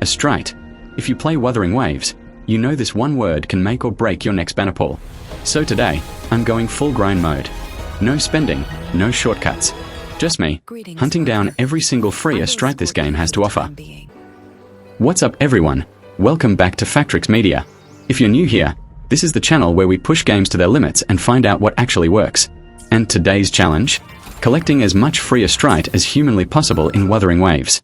Astrite. If you play Wuthering Waves, you know this one word can make or break your next banner pull. So today, I'm going full grind mode. No spending, no shortcuts. Just me, hunting down every single free Astrite this game has to offer. What's up everyone? Welcome back to Factrix Media. If you're new here, this is the channel where we push games to their limits and find out what actually works. And today's challenge? Collecting as much free Astrite as humanly possible in Wuthering Waves.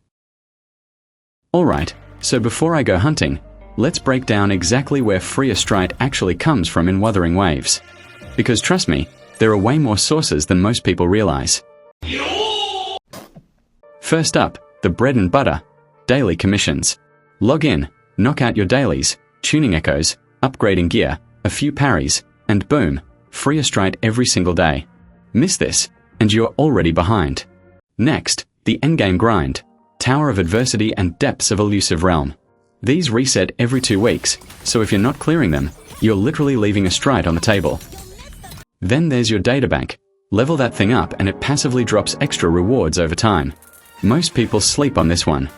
Alright, so before I go hunting, let's break down exactly where free Astrite actually comes from in Wuthering Waves. Because trust me, there are way more sources than most people realize. First up, the bread and butter, daily commissions. Log in, knock out your dailies, tuning echoes, upgrading gear, a few parries, and boom, free Astrite every single day. Miss this, and you're already behind. Next, the endgame grind, Tower of Adversity and Depths of Elusive Realm. These reset every 2 weeks, so if you're not clearing them, you're literally leaving Astrite on the table. Then there's your databank. Level that thing up and it passively drops extra rewards over time. Most people sleep on this one.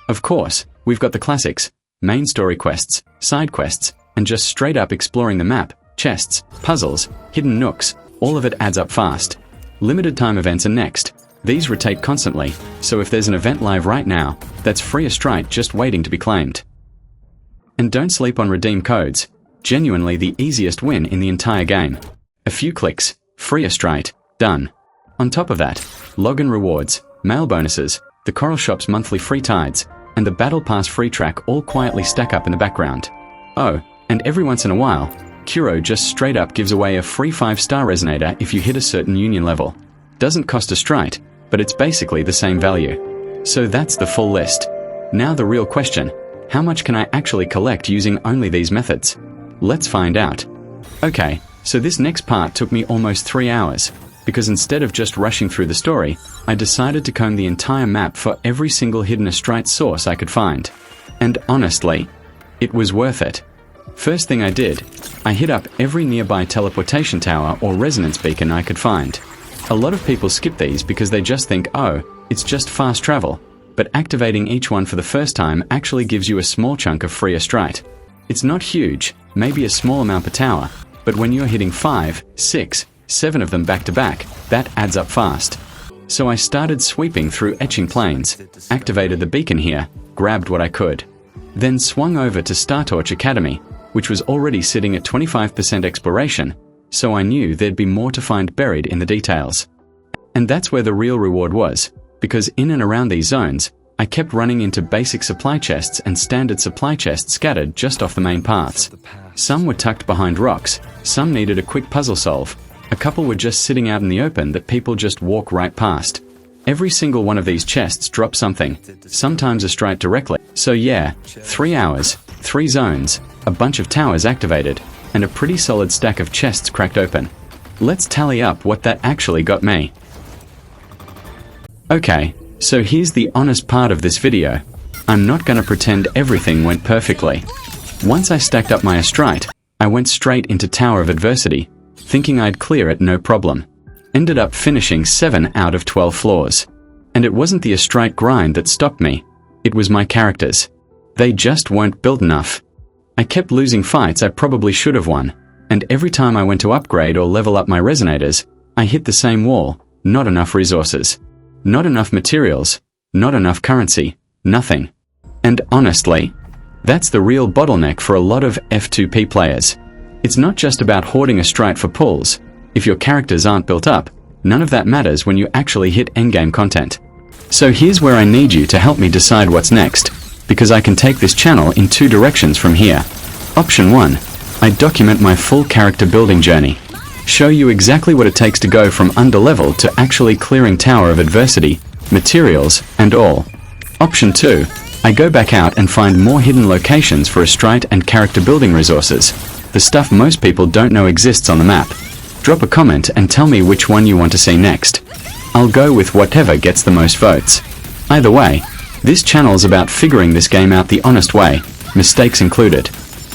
Of course, we've got the classics, main story quests, side quests, and just straight up exploring the map, chests, puzzles, hidden nooks, all of it adds up fast. Limited time events are next. These rotate constantly, so if there's an event live right now, that's free Astrite just waiting to be claimed. And don't sleep on redeem codes, genuinely the easiest win in the entire game. A few clicks, free Astrite, done. On top of that, login rewards, mail bonuses, the Coral Shop's monthly free tides, and the Battle Pass free track all quietly stack up in the background. Oh, and every once in a while, Kuro just straight up gives away a free 5-star resonator if you hit a certain union level. Doesn't cost Astrite, but it's basically the same value. So that's the full list. Now the real question, how much can I actually collect using only these methods? Let's find out. Okay, so this next part took me almost 3 hours, because instead of just rushing through the story, I decided to comb the entire map for every single hidden Astrite source I could find. And honestly, it was worth it. First thing I did, I hit up every nearby teleportation tower or resonance beacon I could find. A lot of people skip these because they just think, oh, it's just fast travel, but activating each one for the first time actually gives you a small chunk of free Astrite. It's not huge, maybe a small amount per tower, but when you're hitting 5, 6, 7 of them back to back, that adds up fast. So I started sweeping through etching planes, activated the beacon here, grabbed what I could. Then swung over to Startorch Academy, which was already sitting at 25% exploration, so I knew there'd be more to find buried in the details. And that's where the real reward was, because in and around these zones, I kept running into basic supply chests and standard supply chests scattered just off the main paths. Some were tucked behind rocks, some needed a quick puzzle solve, a couple were just sitting out in the open that people just walk right past. Every single one of these chests dropped something, sometimes Astrite directly. So yeah, 3 hours, 3 zones, a bunch of towers activated, and a pretty solid stack of chests cracked open. Let's tally up what that actually got me. Okay, so here's the honest part of this video. I'm not gonna pretend everything went perfectly. Once I stacked up my Astrite, I went straight into Tower of Adversity, thinking I'd clear it no problem. Ended up finishing 7 out of 12 floors. And it wasn't the Astrite grind that stopped me, it was my characters. They just weren't built enough. I kept losing fights I probably should have won, and every time I went to upgrade or level up my resonators, I hit the same wall, not enough resources. Not enough materials, not enough currency, nothing. And honestly, that's the real bottleneck for a lot of F2P players. It's not just about hoarding Astrite for pulls. If your characters aren't built up, none of that matters when you actually hit endgame content. So here's where I need you to help me decide what's next, because I can take this channel in 2 directions from here. Option 1, I document my full character building journey. Show you exactly what it takes to go from underlevel to actually clearing Tower of Adversity, materials, and all. Option 2, I go back out and find more hidden locations for Astrite and character building resources, the stuff most people don't know exists on the map. Drop a comment and tell me which one you want to see next. I'll go with whatever gets the most votes. Either way, this channel's about figuring this game out the honest way, mistakes included.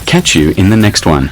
Catch you in the next one.